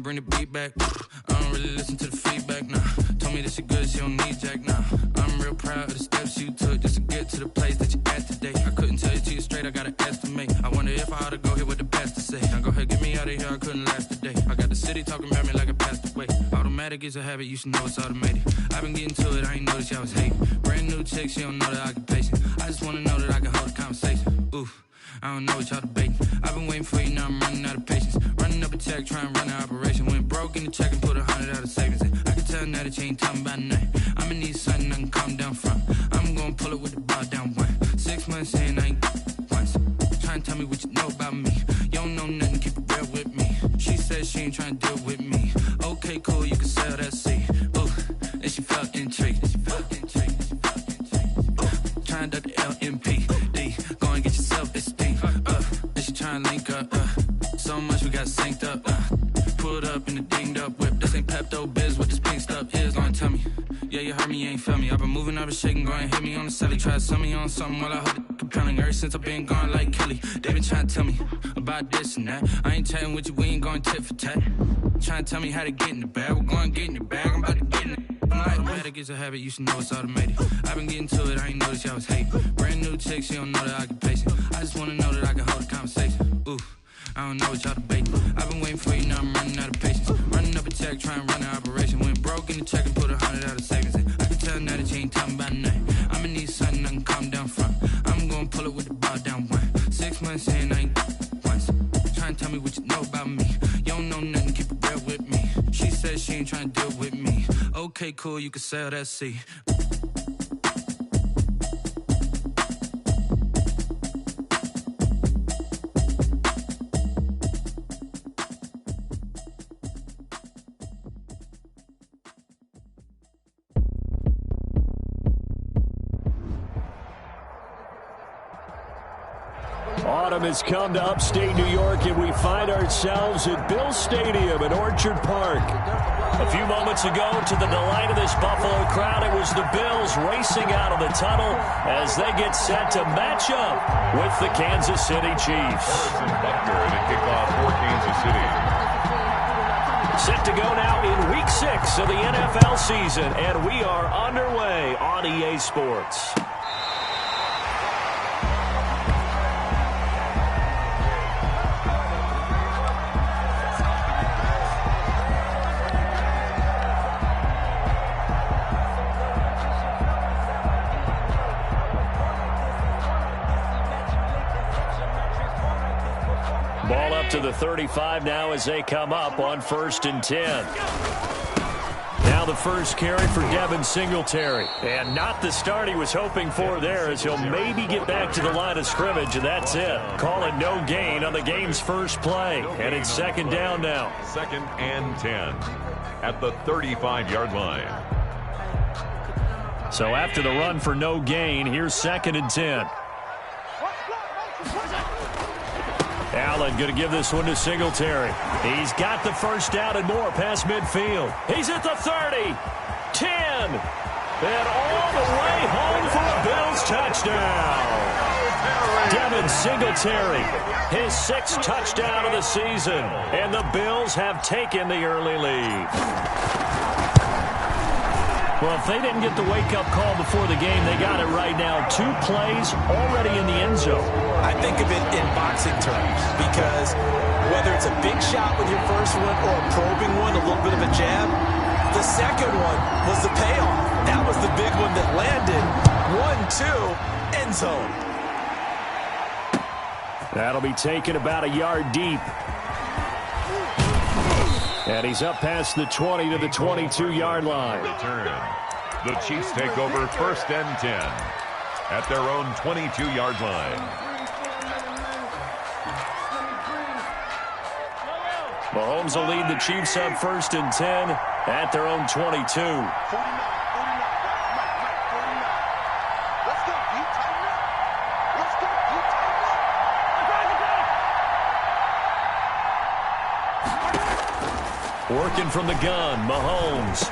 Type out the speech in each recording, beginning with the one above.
bring the beat back. I don't really listen to the feedback, nah. Told me that she good, she don't need Jack, nah. I'm real proud of the steps you took just to get to the place that you at today. I couldn't tell you to you straight, I gotta estimate. I wonder if I ought to go here with the best to say. Now go ahead, get me out of here, I couldn't last today. I got the city talking about me like I passed away. Automatic is a habit, you should know it's automated. I've been getting to it, I ain't noticed y'all was hating. Brand new chick, she don't know the occupation. I just wanna know that I can hold a conversation. Oof. I don't know what y'all debating. I've been waiting for you, now I'm running out of patience. Running up a check, trying to run an operation. Went broke in the check and put 100 out of savings in. I can tell now that you ain't talking about nothing. I'ma need something I can calm down from. I'm gonna pull it with the ball down one. 6 months in, I ain't once. Trying to tell me what you know about me. You don't know nothing, keep it real with me. She said she ain't trying to deal with me. Okay, cool, you can sell that seed. Ooh, and she felt intrigued. Trying to duck the LMP. Go and get yourself esteem. And she trying to link up. So much we got synced up. Pulled up in the dinged up whip. This ain't Pepto-Biz, what this pink stuff is. Long tell me. Yeah, you heard me, you ain't feel me. I've been moving, I've been shaking, go and hit me on the celly. Try to sell me on something while I hold it compelling. Ever since I've been gone like Kelly, they been trying to tell me about this and that. I ain't chatting with you, we ain't going tit for tat. Trying to tell me how to get in the bag. We're going to get in the bag, I'm about to get in it. Automatic is a habit, you should know it's automated. I've been getting to it, I ain't noticed y'all was hating. Brand new chick, she don't know the occupation. I just wanna know that I can hold a conversation. Ooh, I don't know what y'all debating. I've been waiting for you, now I'm running out of patience. Running up a check, trying to run an operation. Went broke in the check and put 100 out of savings in. I can tell now that you ain't talking about nothing. I'ma need something I can calm down from. I'm gonna pull it with the ball down one. 6 months in, I ain't once. Trying to tell me what you know about me. You don't know nothing, keep it real with me. She said she ain't trying to deal with me. Okay, cool, you can sell that seed. Autumn has come to upstate New York, and we find ourselves at Bill Stadium in Orchard Park. A few moments ago, to the delight of this Buffalo crowd, it was the Bills racing out of the tunnel as they get set to match up with the Kansas City Chiefs. Buckner to kick off for Kansas City. Set to go now in Week 6 of the NFL season, and we are underway on EA Sports. Ball up to the 35 now as they come up on 1st and 10. Now the first carry for Devin Singletary. And not the start he was hoping for there, as he'll maybe get back to the line of scrimmage, and that's it. Call it no gain on the game's first play. And it's 2nd down now. 2nd and 10 at the 35-yard line. So after the run for no gain, here's 2nd and 10. Allen going to give this one to Singletary. He's got the first down and more past midfield. He's at the 30, 10, and all the way home for a Bills touchdown. Devin Singletary, his 6th touchdown of the season, and the Bills have taken the early lead. Well, if they didn't get the wake-up call before the game, they got it right now. 2 plays already in the end zone. I think of it in boxing terms, because whether it's a big shot with your first one or a probing one, a little bit of a jab, the second one was the payoff. That was the big one that landed. 1-2, end zone. That'll be taken about a yard deep. And he's up past the 20 to the 22-yard line. Return. The Chiefs take over 1st and 10 at their own 22-yard line. Mahomes will lead the Chiefs up 1st and 10 at their own 22. Working from the gun, Mahomes.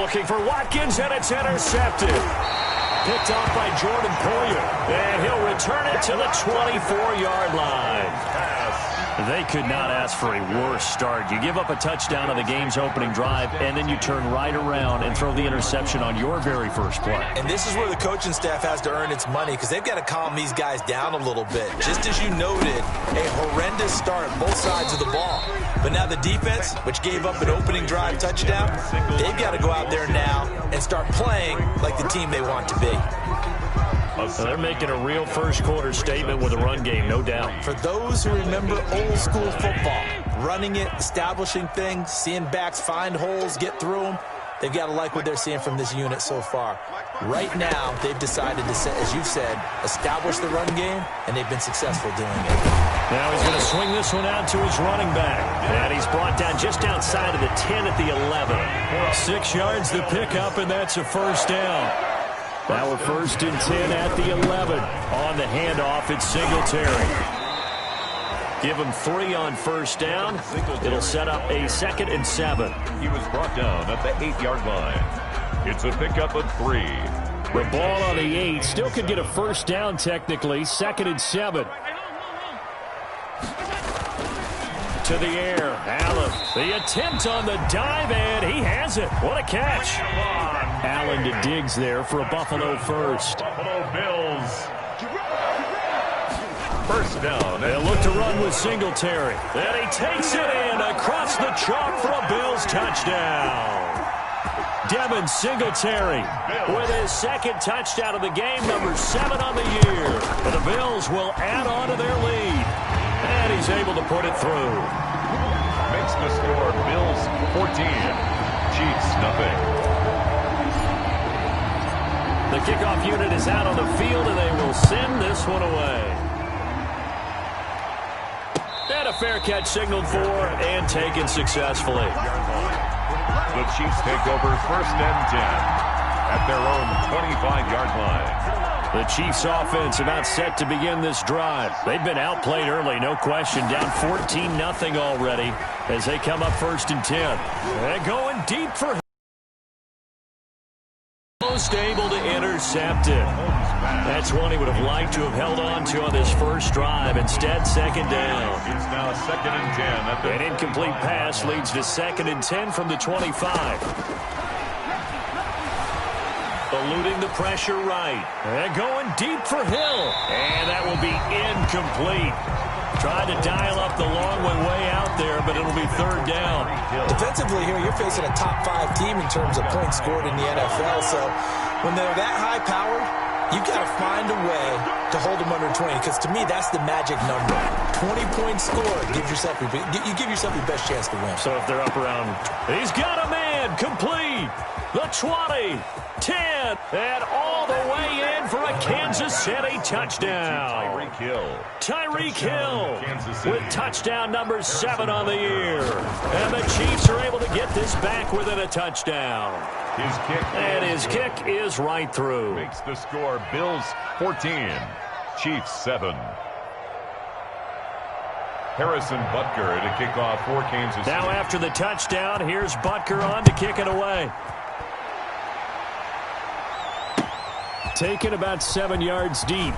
Looking for Watkins, and it's intercepted. Picked off by Jordan Poyer. And he'll return it to the 24-yard line. They could not ask for a worse start. You give up a touchdown on the game's opening drive, and then you turn right around and throw the interception on your very first play. And this is where the coaching staff has to earn its money because they've got to calm these guys down a little bit. Just as you noted, a horrendous start both sides of the ball. But now the defense, which gave up an opening drive touchdown, they've got to go out there now and start playing like the team they want to be. So they're making a real first-quarter statement with a run game, no doubt. For those who remember old-school football, running it, establishing things, seeing backs find holes, get through them, they've got to like what they're seeing from this unit so far. Right now, they've decided to, as you've said, establish the run game, and they've been successful doing it. Now he's going to swing this one out to his running back. And he's brought down just outside of the 10 at the 11. 6 yards the pickup, and that's a first down. Now we're 1st and 10 at the 11. On the handoff, it's Singletary. Give him 3 on first down. It'll set up a 2nd and 7. He was brought down at the 8-yard line. It's a pickup of 3. The ball on the 8 still could get a first down technically. 2nd and 7. To the air, Allen. The attempt on the dive, and he has it. What a catch. Allen to Diggs there for a Buffalo first. Buffalo Bills. First down. They'll look to run with Singletary. And he takes it in across the chalk for a Bills touchdown. Devin Singletary with his 2nd touchdown of the game, number 7 on the year. And the Bills will add on to their lead. And he's able to put it through. Makes the score Bills 14. Chiefs nothing. The kickoff unit is out on the field, and they will send this one away. And a fair catch signaled for and taken successfully. The Chiefs take over 1st and 10 at their own 25-yard line. The Chiefs offense about set to begin this drive. They've been outplayed early, no question. Down 14-0 already as they come up 1st and 10. They're going deep for most able to intercept it. That's one he would have liked to have held on to on this first drive. Instead, 2nd down. It's now 2nd and 10. An incomplete pass leads to 2nd and 10 from the 25. Eluding the pressure right. And going deep for Hill. And that will be incomplete. Tried to dial up the long way out there, but it'll be 3rd down. Defensively here, you're facing a top 5 team in terms of points scored in the NFL. So when they're that high-powered, you've got to find a way to hold them under 20, because to me, that's the magic number. 20 points scored, you give yourself your best chance to win. So if they're up around, he's got a man, complete. The 20, 10, and all the way in for a Kansas City touchdown. Tyreek Hill. Tyreek Hill with touchdown number 7 on the year. And the Chiefs are able to get this back within a touchdown. His kick is right through. Makes the score Bills 14, Chiefs 7. Harrison Butker to kick off for Kansas City. Now after the touchdown, here's Butker on to kick it away. Taken about 7 yards deep.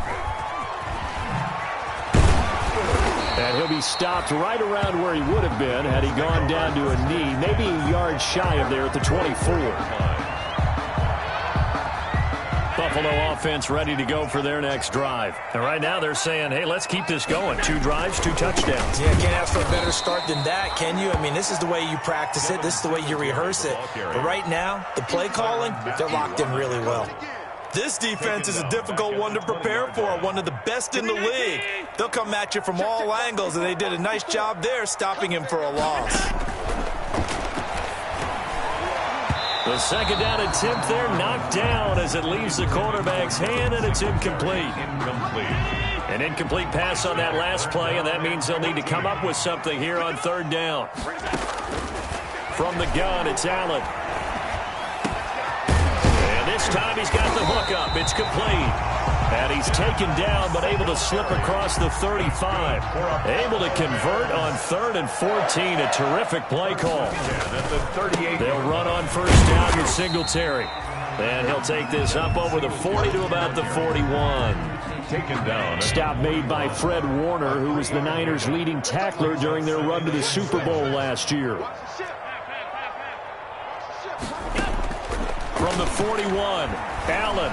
And he'll be stopped right around where he would have been had he gone down to a knee, maybe a yard shy of there at the 24. Buffalo offense ready to go for their next drive. And right now they're saying, hey, let's keep this going. 2 drives, 2 touchdowns. Yeah, can't ask for a better start than that, can you? I mean, this is the way you practice it. This is the way you rehearse it. But right now, the play calling, they're locked in really well. This defense is a difficult one to prepare for, one of the best in the league. They'll come at you from all angles, and they did a nice job there stopping him for a loss. The 2nd down attempt there knocked down as it leaves the quarterback's hand, and it's incomplete. An incomplete pass on that last play, and that means they'll need to come up with something here on 3rd down. From the gun, it's Allen. This time he's got the hook up. It's complete. And he's taken down, but able to slip across the 35. Able to convert on 3rd and 14. A terrific play call. They'll run on 1st down with Singletary. And he'll take this up over the 40 to about the 41. taken down. Stop made by Fred Warner, who was the Niners' leading tackler during their run to the Super Bowl last year. From the 41, Allen.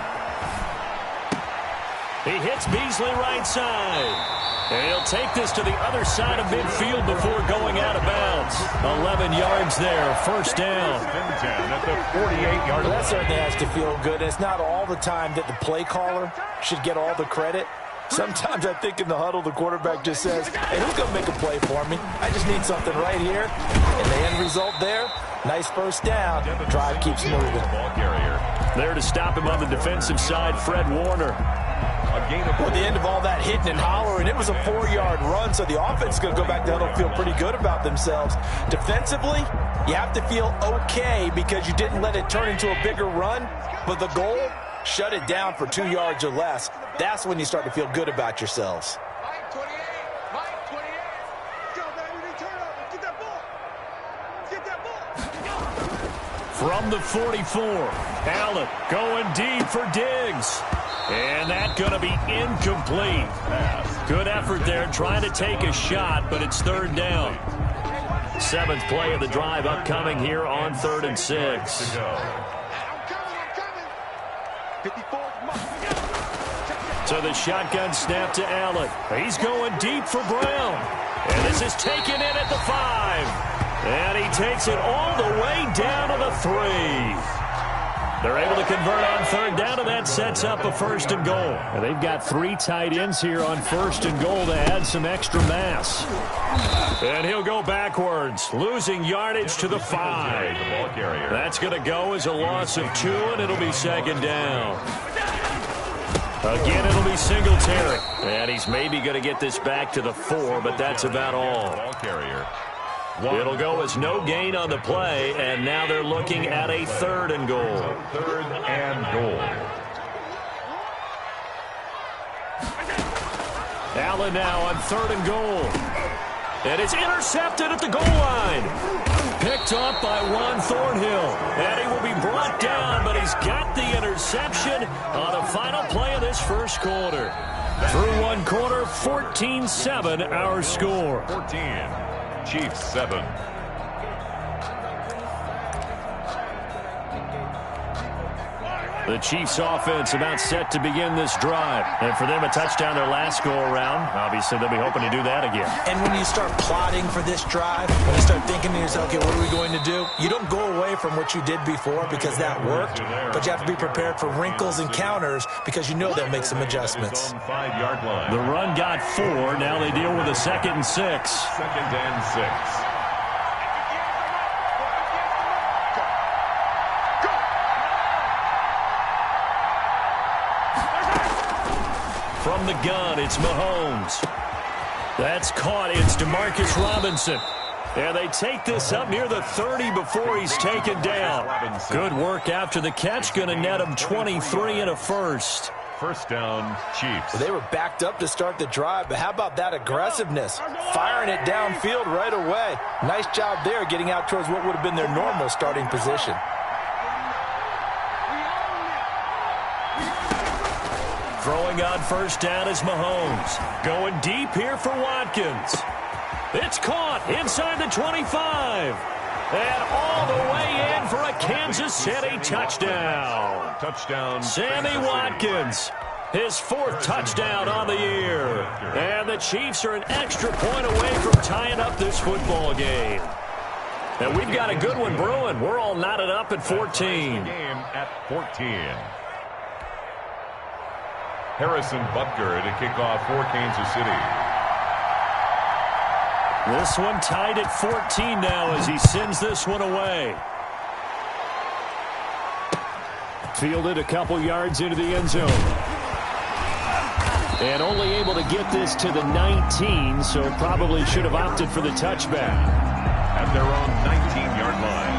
He hits Beasley right side. And he'll take this to the other side of midfield before going out of bounds. 11 yards there, first down. At the 48-yard line. That certainly has to feel good. It's not all the time that the play caller should get all the credit. Sometimes I think in the huddle, the quarterback just says, hey, who's going to make a play for me? I just need something right here. And the end result there, nice first down. Drive keeps moving. Ball carrier. There to stop him on the defensive side, Fred Warner. At the end of all that hitting and hollering, it was a 4-yard run, so the offense is going to go back to huddle and feel pretty good about themselves. Defensively, you have to feel okay because you didn't let it turn into a bigger run, but the goal, shut it down for 2 yards or less. That's when you start to feel good about yourselves. Mike 28, Mike 28. Go, baby, turn over. Get that ball. Get that ball. From the 44, Allen going deep for Diggs. And that's going to be incomplete. Good effort there trying to take a shot, but it's third down. 7th play of the drive upcoming here on 3rd and 6. I'm coming. 54. So the shotgun snap to Allen. He's going deep for Brown. And this is taken in at the 5. And he takes it all the way down to the 3. They're able to convert on third down, and that sets up a 1st and goal. And they've got 3 tight ends here on 1st and goal to add some extra mass. And he'll go backwards, losing yardage to the 5. That's going to go as a loss of 2, and it'll be 2nd down. Again, it'll be Singletary. And he's maybe going to get this back to the 4, but that's about all. Ball carrier. It'll go as no gain on the play, and now they're looking at a 3rd and goal. 3rd and goal. Allen now on 3rd and goal. And it's intercepted at the goal line. Picked up by Juan Thornhill. And he will be brought down, but he's got the interception on the final play of this first quarter. Through one quarter, 14-7 our score. 14. Chiefs 7. The Chiefs offense about set to begin this drive. And for them, a touchdown their last go-around. Obviously, they'll be hoping to do that again. And when you start plotting for this drive, when you start thinking to yourself, okay, what are we going to do? You don't go away from what you did before because that worked, but you have to be prepared for wrinkles and counters because you know they'll make some adjustments. 5-yard line. The run got 4. Now they deal with a 2nd and 6. 2nd and 6. From the gun, it's Mahomes. That's caught. It's Demarcus Robinson. And they take this up near the 30 before he's taken down. Good work after the catch. Going to net him 23 and a 1st. First down, Chiefs. Well, they were backed up to start the drive, but how about that aggressiveness? Firing it downfield right away. Nice job there getting out towards what would have been their normal starting position. Throwing on first down is Mahomes. Going deep here for Watkins. It's caught inside the 25. And all the way in for a Kansas City touchdown. Touchdown. Sammy Watkins, his 4th touchdown on the year. And the Chiefs are an extra point away from tying up this football game. And we've got a good one brewing. We're all knotted up at 14. Game at 14. Harrison Butker to kick off for Kansas City. This one tied at 14 now as he sends this one away. Fielded a couple yards into the end zone. And only able to get this to the 19, so probably should have opted for the touchback. At their own 19-yard line.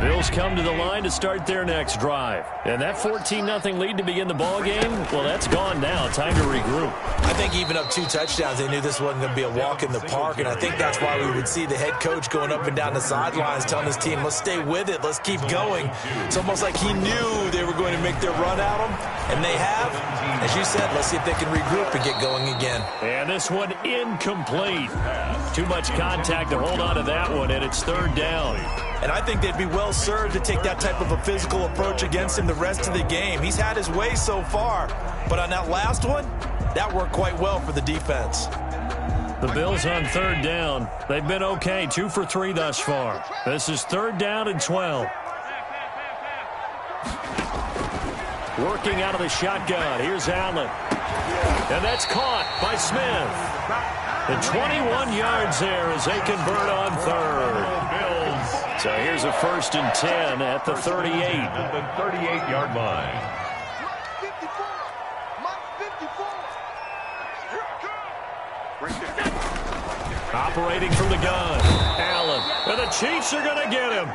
Bills come to the line to start their next drive. And that 14-0 lead to begin the ball game, well, that's gone now. Time to regroup. I think even up 2 touchdowns, they knew this wasn't going to be a walk in the park, and I think that's why we would see the head coach going up and down the sidelines telling his team, let's stay with it, let's keep going. It's almost like he knew they were going to make their run at him, and they have. As you said, let's see if they can regroup and get going again. And this one incomplete. Too much contact to hold on to that one, and it's 3rd down. And I think they'd be well served to take that type of a physical approach against him the rest of the game. He's had his way so far, but on that last one, that worked quite well for the defense. The Bills on 3rd down. They've been okay, 2 for 3 thus far. This is 3rd down and 12. Working out of the shotgun. Here's Allen. And that's caught by Smith. And 21 yards there as they convert on 3rd. So here's a 1st and 10 at the 38. At the 38-yard line. Operating from the gun. Allen. And the Chiefs are going to get him.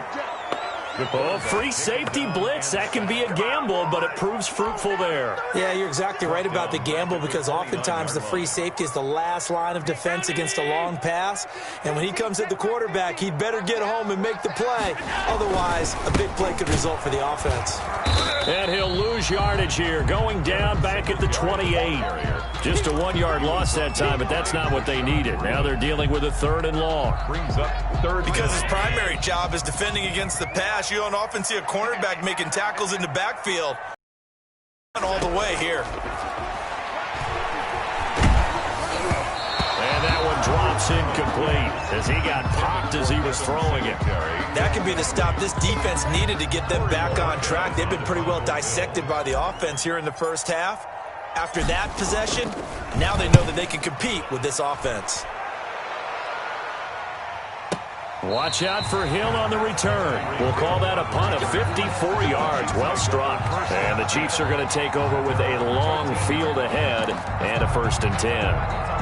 Oh, free safety blitz. That can be a gamble, but it proves fruitful there. Yeah, you're exactly right about the gamble because oftentimes the free safety is the last line of defense against a long pass. And when he comes at the quarterback, he'd better get home and make the play. Otherwise, a big play could result for the offense. And he'll lose yardage here, going down back at the 28. Just a 1-yard loss that time, but that's not what they needed. Now they're dealing with a 3rd and long. Brings up 3rd. Because his primary job is defending against the pass. You don't often see a cornerback making tackles in the backfield. All the way here. And that one drops incomplete as he got popped as he was throwing it. That could be the stop this defense needed to get them back on track. They've been pretty well dissected by the offense here in the first half. After that possession, now they know that they can compete with this offense. Watch out for Hill on the return. We'll call that a punt of 54 yards. Well struck. And the Chiefs are going to take over with a long field ahead and a 1st and 10.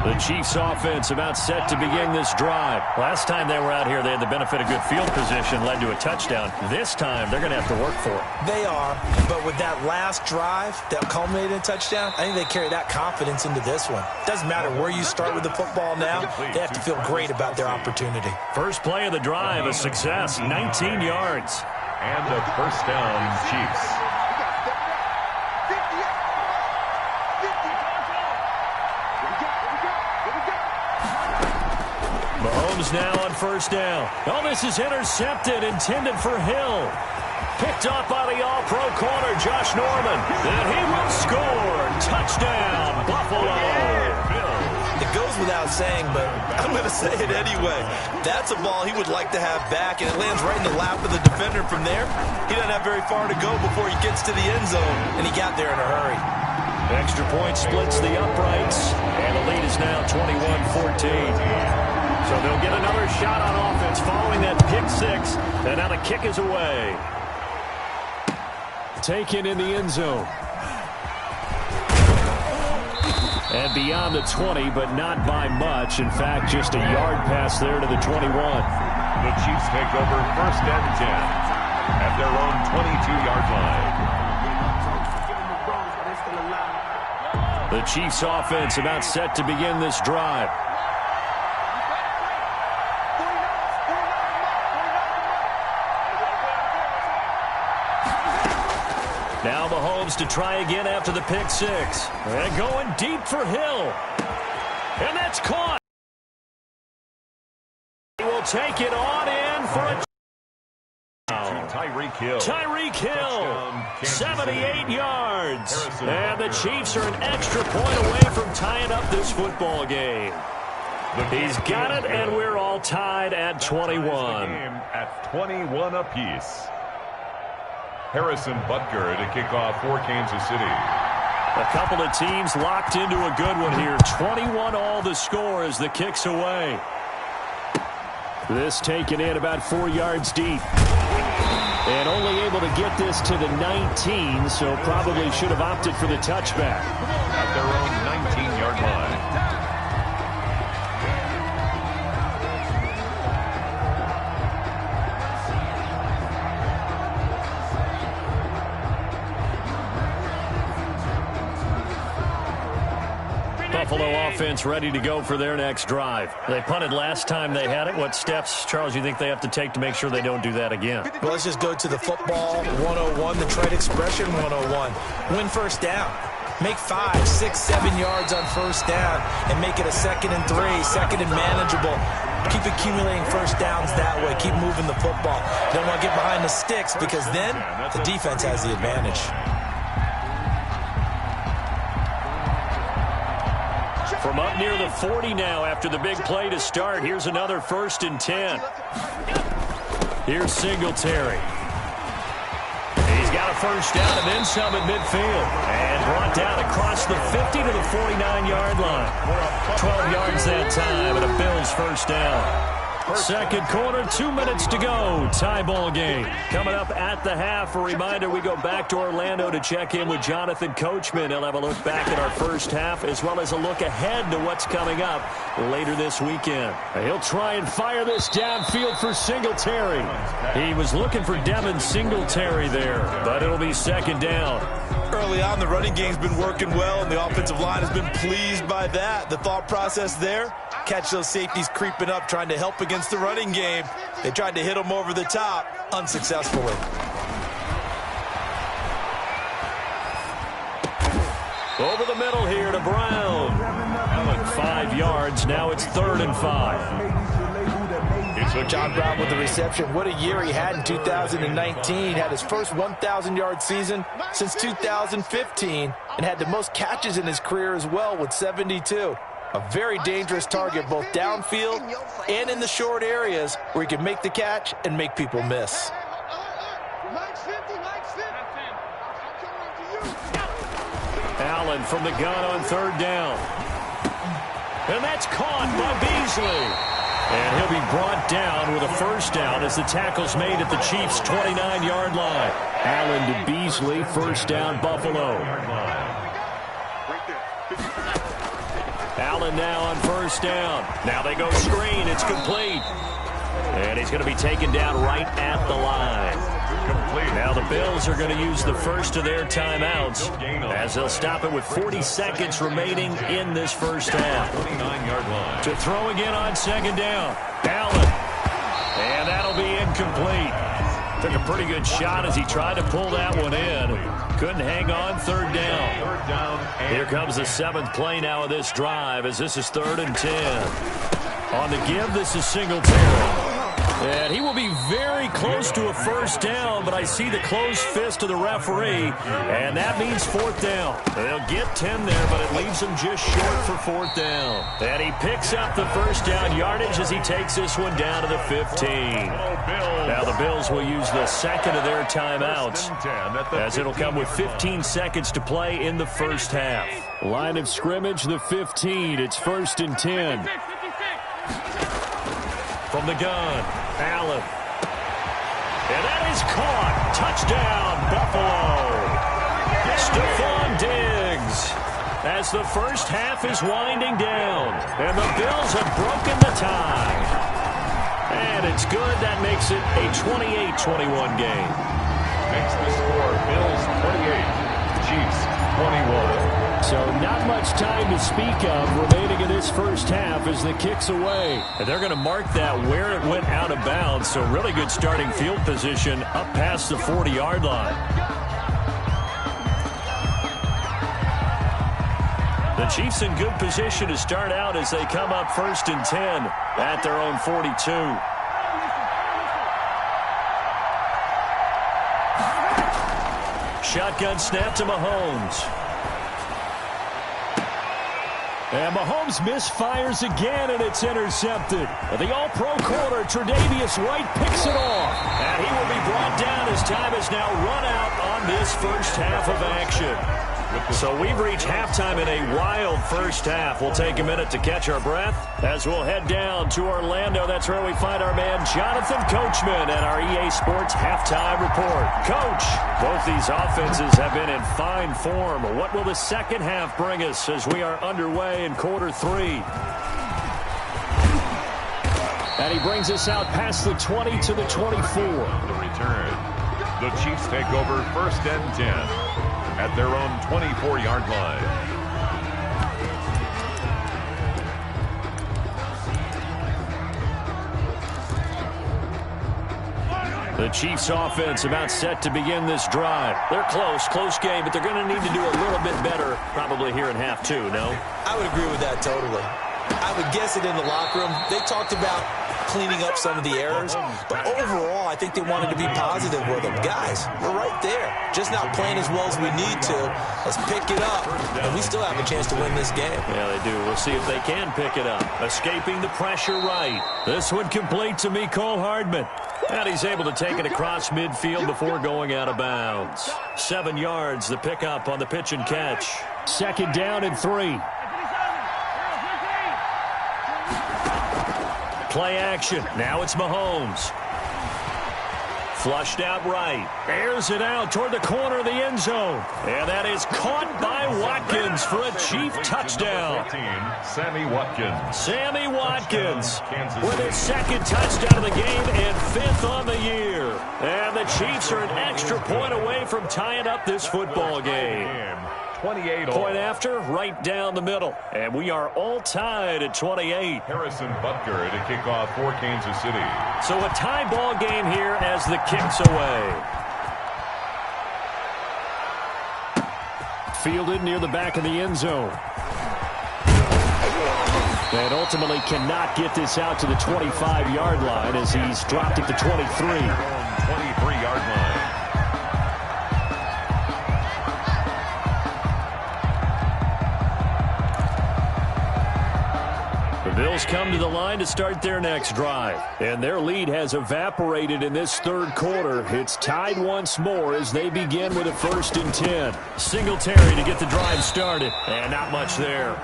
The Chiefs offense about set to begin this drive. Last time they were out here, they had the benefit of good field position, led to a touchdown. This time, they're going to have to work for it. They are, but with that last drive that culminated in a touchdown, I think they carry that confidence into this one. Doesn't matter where you start with the football now, they have to feel great about their opportunity. First play of the drive, a success, 19 yards. And a 1st down, Chiefs. Mahomes now on 1st down. Oh, this is intercepted, intended for Hill. Picked up by the all-pro corner, Josh Norman. And he will score. Touchdown, Buffalo. It goes without saying, but I'm going to say it anyway. That's a ball he would like to have back, and it lands right in the lap of the defender from there. He doesn't have very far to go before he gets to the end zone, and he got there in a hurry. Extra point splits the uprights, and the lead is now 21-14. So they'll get another shot on offense following that pick 6, and now the kick is away. Taken in the end zone. And beyond the 20, but not by much. In fact, just a yard pass there to the 21. The Chiefs take over 1st and 10 at their own 22-yard line. The Chiefs offense about set to begin this drive. Now Mahomes to try again after the pick 6. And going deep for Hill. And that's caught. He will take it on in for a Tyreek Hill. Tyreek Hill, 78 yards. And the Chiefs are an extra point away from tying up this football game. He's got it, and we're all tied at 21. At 21 apiece. Harrison Butker to kick off for Kansas City. A couple of teams locked into a good one here. 21 all the score as the kick's away. This taken in about 4 yards deep. And only able to get this to the 19, so probably should have opted for the touchback. At their own 19-yard line. Buffalo offense ready to go for their next drive. They punted last time they had it. What steps, Charles, do you think they have to take to make sure they don't do that again? Well, let's just go to the football 101, the trade expression 101. Win first down. Make 5, 6, 7 yards on first down and make it a 2nd and 3, 2nd and manageable. Keep accumulating first downs that way. Keep moving the football. Don't want to get behind the sticks because then the defense has the advantage. From up near the 40 now after the big play to start. Here's another 1st and 10. Here's Singletary. He's got a first down and then some at midfield. And brought down across the 50 to the 49-yard line. 12 yards that time and a Bills first down. Second quarter, 2 minutes to go. Tie ball game. Coming up at the half, a reminder we go back to Orlando to check in with Jonathan Coachman. He'll have a look back at our first half as well as a look ahead to what's coming up later this weekend. He'll try and fire this downfield for Singletary. He was looking for Devin Singletary there, but it'll be 2nd down. Early on, the running game's been working well, and the offensive line has been pleased by that. The thought process there, catch those safeties creeping up, trying to help against the running game. They tried to hit them over the top, unsuccessfully. Over the middle here to Brown. 5 yards, now it's 3rd and 5. John Brown with the reception. What a year he had in 2019. Had his first 1,000-yard season since 2015 and had the most catches in his career as well with 72. A very dangerous target both downfield and in the short areas where he can make the catch and make people miss. Allen from the gun on 3rd down. And that's caught by Beasley. And he'll be brought down with a first down as the tackle's made at the Chiefs' 29-yard line. Allen to Beasley, first down, Buffalo. Allen now on first down. Now they go screen. It's complete. And he's going to be taken down right at the line. Now the Bills are going to use the first of their timeouts as they'll stop it with 40 seconds remaining in this first half. 29-yard line. To throw again on 2nd down. Allen. And that'll be incomplete. Took a pretty good shot as he tried to pull that one in. Couldn't hang on. 3rd down. Here comes the 7th play now of this drive as this is 3rd and 10. On the give, this is Singletary. And he will be very close to a first down, but I see the closed fist of the referee, and that means 4th down. They'll get 10 there, but it leaves them just short for 4th down. And he picks up the first down yardage as he takes this one down to the 15. Now the Bills will use the 2nd of their timeouts as it'll come with 15 seconds to play in the first half. Line of scrimmage, the 15. It's 1st and 10. From the gun, Allen. And that is caught. Touchdown, Buffalo. Stephon Diggs. As the first half is winding down. And the Bills have broken the tie. And it's good. That makes it a 28-21 game. Makes the score Bills 28, Chiefs 21. So not much time to speak of remaining in this first half as the kick's away. And they're going to mark that where it went out of bounds. So really good starting field position up past the 40-yard line. The Chiefs in good position to start out as they come up 1st and 10 at their own 42. Shotgun snap to Mahomes. And Mahomes misfires again, and it's intercepted. The all-pro corner, Tre'Davious White, picks it off. And he will be brought down as time is now run out on this first half of action. So we've reached halftime in a wild first half. We'll take a minute to catch our breath as we'll head down to Orlando. That's where we find our man Jonathan Coachman at our EA Sports Halftime Report. Coach, both these offenses have been in fine form. What will the second half bring us as we are underway in quarter 3? And he brings us out past the 20 to the 24. The return. The Chiefs take over 1st and 10. At their own 24-yard line. The Chiefs offense about set to begin this drive. They're close game, but they're going to need to do a little bit better probably here in half two, no? I would agree with that totally. I would guess it in the locker room. They talked about cleaning up some of the errors, but overall, I think they wanted to be positive with them. Guys, we're right there. Just not playing as well as we need to. Let's pick it up, and we still have a chance to win this game. Yeah, they do. We'll see if they can pick it up. Escaping the pressure right. This one complete to Mecole Hardman. And he's able to take it across midfield before going out of bounds. 7 yards, the pickup on the pitch and catch. 2nd down and 3. Play action. Now it's Mahomes. Flushed out right. Airs it out toward the corner of the end zone. And that is caught by Watkins for a Chief touchdown. Sammy Watkins. Sammy Watkins with his 2nd touchdown of the game and 5th on the year. And the Chiefs are an extra point away from tying up this football game. 28 Point after, right down the middle. And we are all tied at 28. Harrison Butker to kick off for Kansas City. So a tie ball game here as the kick's away. Fielded near the back of the end zone. And ultimately cannot get this out to the 25-yard line as he's dropped it to 23. 23-yard line. Bills come to the line to start their next drive. And their lead has evaporated in this 3rd quarter. It's tied once more as they begin with a 1st and 10. Singletary to get the drive started. And not much there.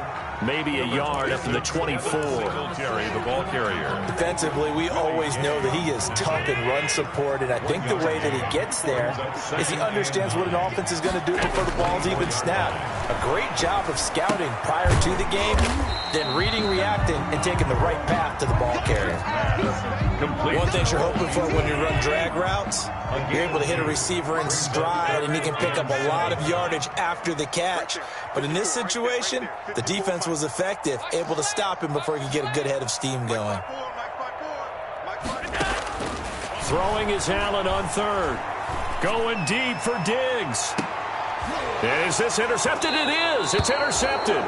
Maybe a yard up to the 24. Singletary, the ball carrier. Defensively, we always know that he is tough in run support, and I think the way that he gets there is he understands what an offense is going to do before the ball's even snapped. A great job of scouting prior to the game, then reading, reacting, and taking the right path to the ball carrier. Complete. One thing you're hoping for when you run drag routes, you're able to hit a receiver in stride, and he can pick up a lot of yardage after the catch. But in this situation, the defense was effective, able to stop him before he could get a good head of steam going. Throwing is Allen on 3rd. Going deep for Diggs. Is this intercepted? It is. It's intercepted.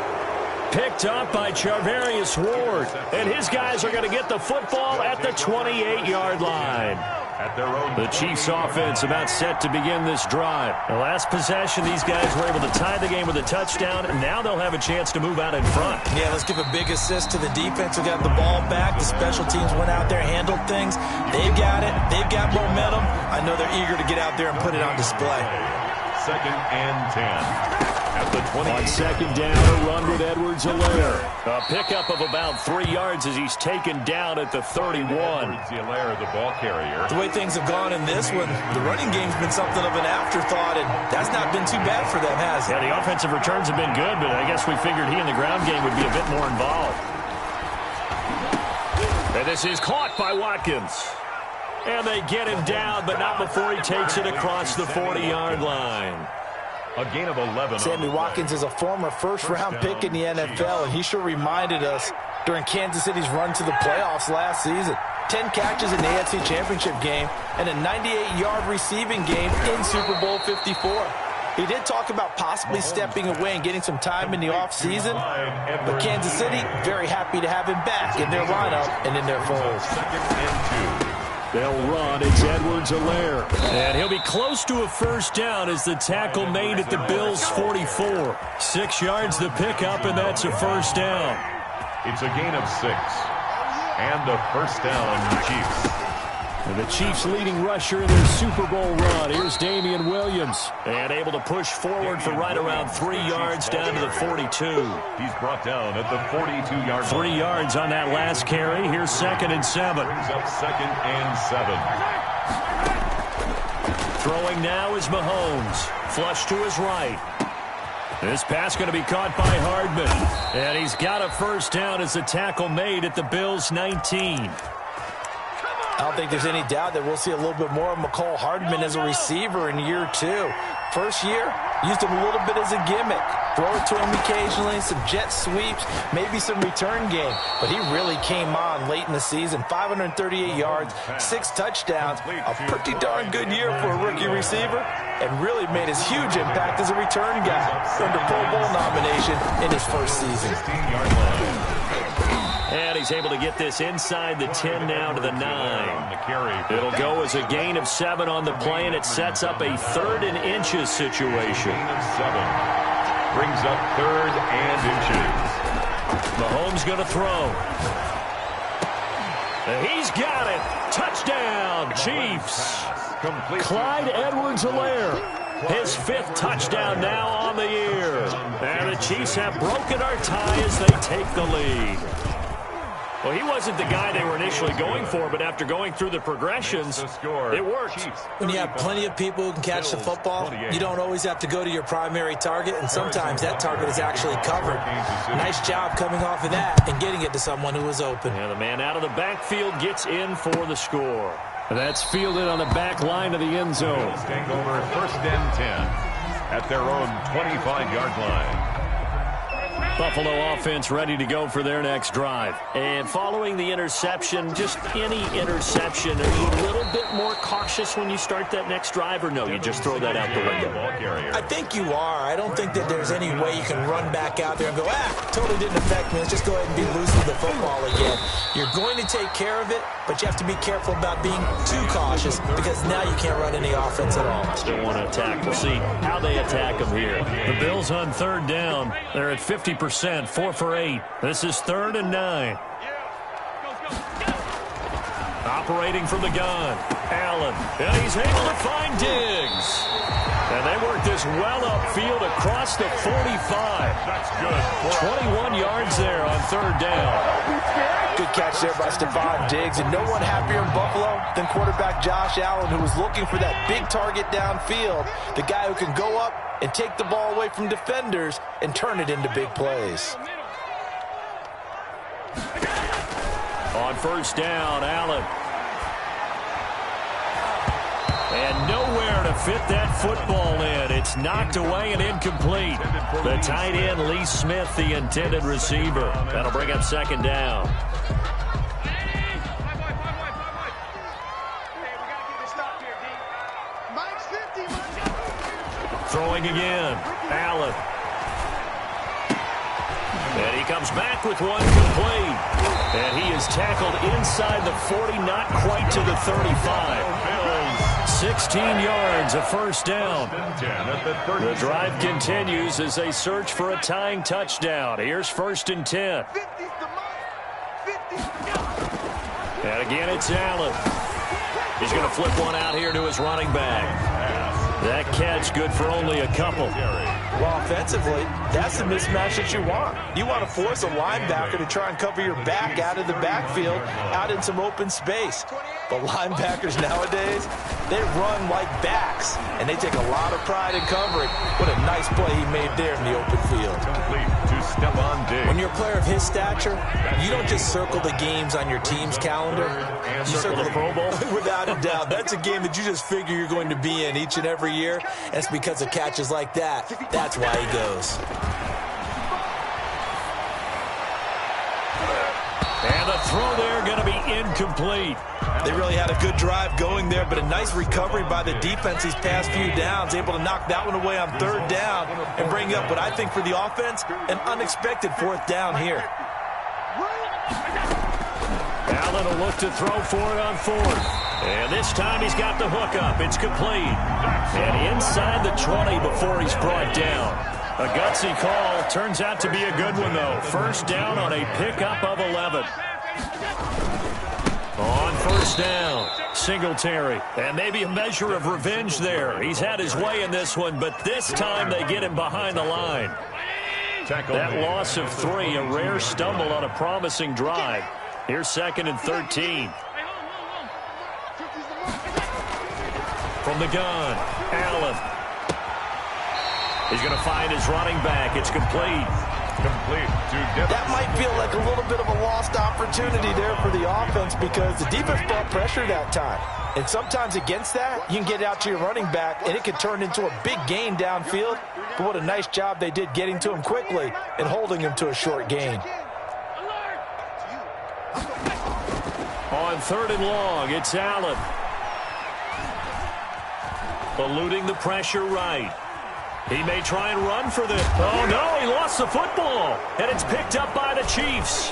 Picked up by Charvarius Ward. And his guys are going to get the football at the 28-yard line. At their own. The Chiefs offense about set to begin this drive. The last possession, these guys were able to tie the game with a touchdown, and now they'll have a chance to move out in front. Yeah, let's give a big assist to the defense who got the ball back. The special teams went out there, handled things. They've got it. They've got momentum. I know they're eager to get out there and put it on display. 2nd and 10. At the 20. On 2nd down, a run with Edwards-Helaire. A pickup of about 3 yards as he's taken down at the 31. Edwards-Helaire, the ball carrier. The way things have gone in this one, the running game's been something of an afterthought, and that's not been too bad for them, has it? Yeah, the offensive returns have been good, but I guess we figured he in the ground game would be a bit more involved. And this is caught by Watkins. And they get him down, but not before he takes it across the 40-yard line. A gain of 11. Sammy Watkins is a former first-round pick in the NFL, and he sure reminded us during Kansas City's run to the playoffs last season. 10 catches in the AFC Championship game and a 98-yard receiving game in Super Bowl 54. He did talk about possibly stepping away and getting some time in the offseason, but Kansas City very happy to have him back in their lineup and in their fold. 2nd and 2. They'll run. It's Edwards-Helaire. And he'll be close to a 1st down as the tackle made at the Bills' 44. 6 yards the pickup, and that's a 1st down. It's a gain of 6. And a 1st down, Chiefs. And the Chiefs' leading rusher in their Super Bowl run. Here's Damian Williams. And able to push forward for right around 3 yards down to the 42. He's brought down at the 42-yard line. 3 yards on that last carry. Here's 2nd and 7. Brings up 2nd and 7. Throwing now is Mahomes. Flush to his right. This pass going to be caught by Hardman. And he's got a 1st down as the tackle made at the Bills' 19. don't think there's any doubt that we'll see a little bit more of McCole Hardman as a receiver in year 2. First year, used him a little bit as a gimmick. Throw it to him occasionally, some jet sweeps, maybe some return game. But he really came on late in the season. 538 yards, 6 touchdowns. A pretty darn good year for a rookie receiver. And really made his huge impact as a return guy. Earned a Pro Bowl nomination in his first season. And he's able to get this inside the 10 now to the 9. It'll go as a gain of 7 on the play, and it sets up a 3rd and inches situation. Brings up 3rd and inches. Mahomes going to throw. And he's got it. Touchdown, Chiefs. Clyde Edwards-Helaire, his 5th touchdown now on the year. And the Chiefs have broken our tie as they take the lead. Well, he wasn't the guy they were initially going for, but after going through the progressions, it worked. When you have plenty of people who can catch the football, you don't always have to go to your primary target, and sometimes that target is actually covered. Nice job coming off of that and getting it to someone who was open. And the man out of the backfield gets in for the score. And that's fielded on the back line of the end zone. Staying over 1st and 10 at their own 25-yard line. Buffalo offense ready to go for their next drive. And following the interception, just any interception, are you a little bit more cautious when you start that next drive, or no, you just throw that out the window? I think you are. I don't think that there's any way you can run back out there and go, totally didn't affect me. Let's just go ahead and be loose with the football again. You're going to take care of it, but you have to be careful about being too cautious because now you can't run any offense at all. Still want to attack. We'll see how they attack them here. The Bills on 3rd down. They're at 50%, 4 for 8. This is 3rd and 9. Operating from the gun, Allen. And he's able to find Diggs. And they work this well upfield across the 45. That's good. 21 yards there on 3rd down. Good catch there by Stephon Diggs, and no one happier in Buffalo than quarterback Josh Allen, who was looking for that big target downfield, the guy who can go up and take the ball away from defenders and turn it into big plays. On 1st down, Allen. And nowhere to fit that football in. It's knocked away and incomplete. The tight end, Lee Smith, the intended receiver. That'll bring up 2nd down. Throwing again, Allen. And he comes back with one complete. And he is tackled inside the 40, not quite to the 35. 16 yards, a 1st down. The drive continues as they search for a tying touchdown. Here's 1st and 10. And again, it's Allen. He's going to flip one out here to his running back. That catch good for only a couple. Well, offensively, that's the mismatch that you want. You want to force a linebacker to try and cover your back out of the backfield, out in some open space. But linebackers nowadays, they run like backs, and they take a lot of pride in covering. What a nice play he made there in the open field. Complete to Stephon Diggs. When you're a player of his stature, you don't just circle the games on your team's calendar. You circle the Pro Bowl. Without a doubt. That's a game that you just figure you're going to be in each and every year. And it's because of catches like that. That's why he goes. And the throw there going to be incomplete. They really had a good drive going there, but a nice recovery by the defense these past few downs, able to knock that one away on 3rd down and bring up what I think for the offense, an unexpected 4th down here. Allen will look to throw for it on 4th. And this time he's got the hook up. It's complete. And inside the 20 before he's brought down. A gutsy call. Turns out to be a good one, though. 1st down on a pickup of 11. On 1st down, Singletary. And maybe a measure of revenge there. He's had his way in this one, but this time they get him behind the line. That loss of 3, a rare stumble on a promising drive. Here's 2nd and 13. From the gun, Allen. He's going to find his running back. It's complete. Complete to Gibbons. That might feel like a little bit of a lost opportunity there for the offense because the defense brought pressure that time. And sometimes against that, you can get out to your running back, and it can turn into a big gain downfield. But what a nice job they did getting to him quickly and holding him to a short gain. On 3rd and long, it's Allen. Eluding the pressure right. He may try and run for this. Oh, no, he lost the football. And it's picked up by the Chiefs.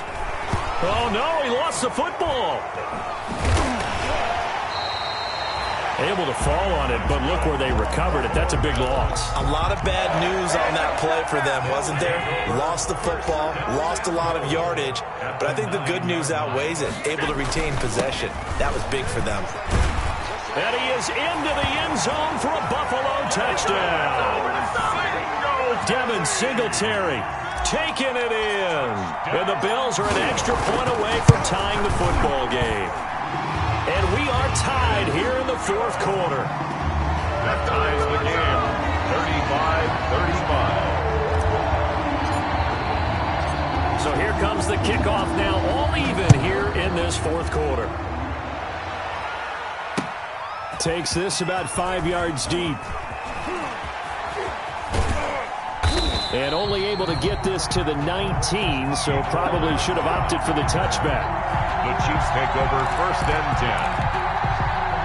Oh, no, he lost the football. Able to fall on it, but look where they recovered it. That's a big loss. A lot of bad news on that play for them, wasn't there? Lost the football, lost a lot of yardage, but I think the good news outweighs it. Able to retain possession. That was big for them. And he is into the end zone for a Buffalo touchdown. Devin Singletary taking it in. And the Bills are an extra point away from tying the football game. And we are tied here in the 4th quarter. That ties the game, 35-35. So here comes the kickoff now, all even here in this 4th quarter. Takes this about 5 yards deep. And only able to get this to the 19, so probably should have opted for the touchback. The Chiefs take over 1st and 10.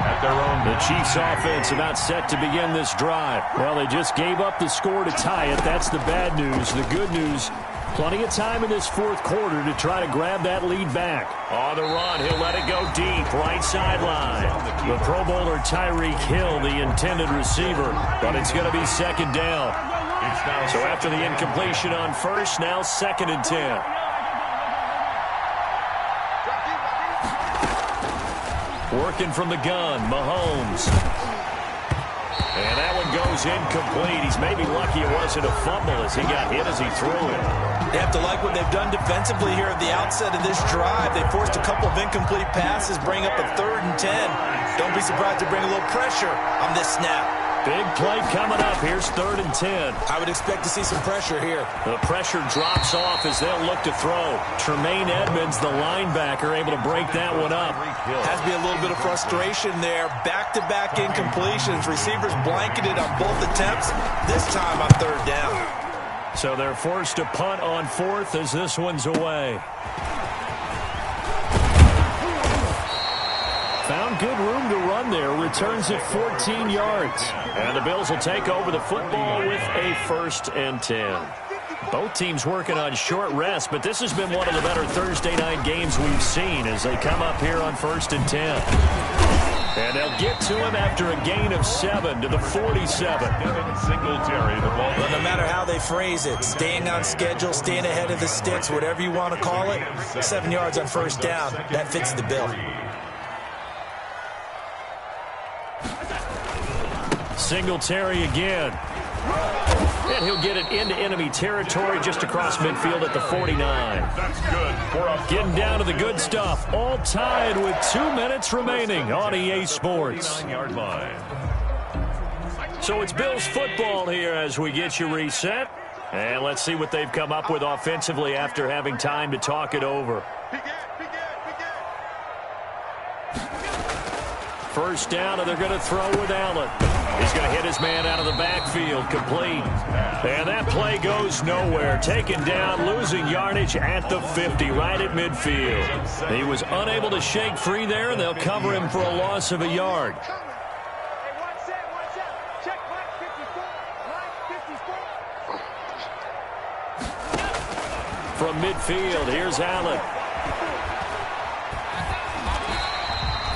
At their own. The Chiefs offense about set to begin this drive. Well, they just gave up the score to tie it. That's the bad news. The good news, plenty of time in this 4th quarter to try to grab that lead back. On the run, he'll let it go deep, right sideline. The Pro Bowler Tyreek Hill, the intended receiver, but it's going to be 2nd down. So after the incompletion on 1st, now 2nd and 10. Working from the gun, Mahomes. And that one goes incomplete. He's maybe lucky it wasn't a fumble as he got hit as he threw it. They have to like what they've done defensively here at the outset of this drive. They forced a couple of incomplete passes, bring up a 3rd and 10. Don't be surprised to bring a little pressure on this snap. Big play coming up. Here's 3rd and 10. I would expect to see some pressure here. The pressure drops off as they'll look to throw. Tremaine Edmonds, the linebacker, able to break that one up. Has to be a little bit of frustration there. Back-to-back incompletions. Receivers blanketed on both attempts. This time on 3rd down. So they're forced to punt on 4th as this one's away. Found good room to run there. Returns it 14 yards. And the Bills will take over the football with a 1st and 10. Both teams working on short rest, but this has been one of the better Thursday night games we've seen as they come up here on 1st and 10. And they'll get to him after a gain of 7 to the 47. Singletary, the ball. Well, no matter how they phrase it, staying on schedule, staying ahead of the sticks, whatever you want to call it, 7 yards on 1st down, that fits the bill. Singletary again. And he'll get it into enemy territory just across midfield at the 49. That's good. Getting down to the good stuff. All tied with 2 minutes remaining on EA Sports. 9-yard line. So it's Bills football here as we get you reset. And let's see what they've come up with offensively after having time to talk it over. First down, and they're going to throw with Allen. He's going to hit his man out of the backfield, complete. And that play goes nowhere. Taken down, losing yardage at the 50, right at midfield. He was unable to shake free there, and they'll cover him for a loss of a yard. From midfield, here's Allen.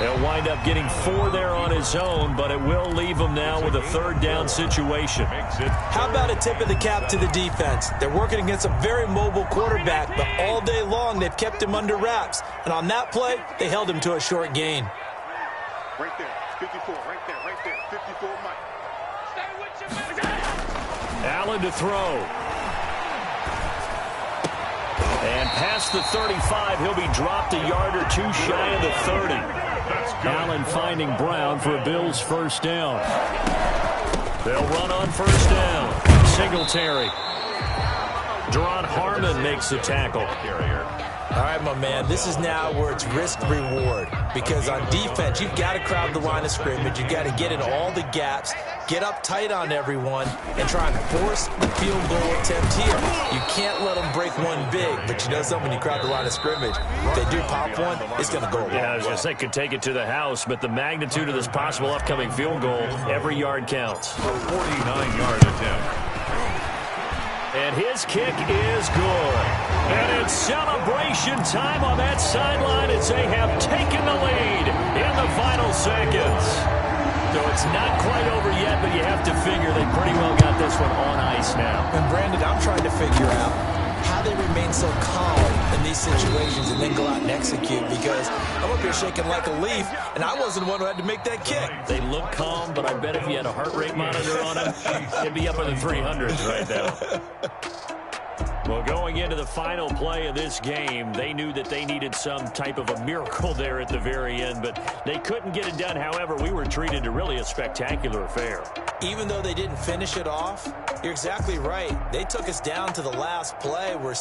He'll wind up getting 4 there on his own, but it will leave him now with a 3rd down situation. How about a tip of the cap to the defense? They're working against a very mobile quarterback, but all day long they've kept him under wraps. And on that play, they held him to a short gain. Right there, 54, right there, 54, Mike. Stay with your man. Allen to throw. And past the 35, he'll be dropped a yard or 2 shy of the 30. Allen finding Brown for a Bills 1st down. They'll run on 1st down. Singletary. Deron Harmon makes the tackle. All right, my man, this is now where it's risk-reward, because on defense, you've got to crowd the line of scrimmage. You've got to get in all the gaps, get up tight on everyone, and try and force the field goal attempt here. You can't let them break one big, but you know something, when you crowd the line of scrimmage, if they do pop one, it's going to go away. Yeah, I was going to say, could take it to the house, but the magnitude of this possible upcoming field goal, every yard counts. A 49-yard attempt. And his kick is good. And it's celebration time on that sideline as they have taken the lead in the final seconds. So it's not quite over yet, but you have to figure they pretty well got this one on ice now. And Brandon, I'm trying to figure out how they remain so calm in these situations and then go out and execute, because I'm up here shaking like a leaf, and I wasn't the one who had to make that kick. They look calm, but I bet if you had a heart rate monitor on them, it'd be up in the 300s right now. Well, going into the final play of this game, they knew that they needed some type of a miracle there at the very end, but they couldn't get it done. However, we were treated to really a spectacular affair. Even though they didn't finish it off, you're exactly right. They took us down to the last play. We're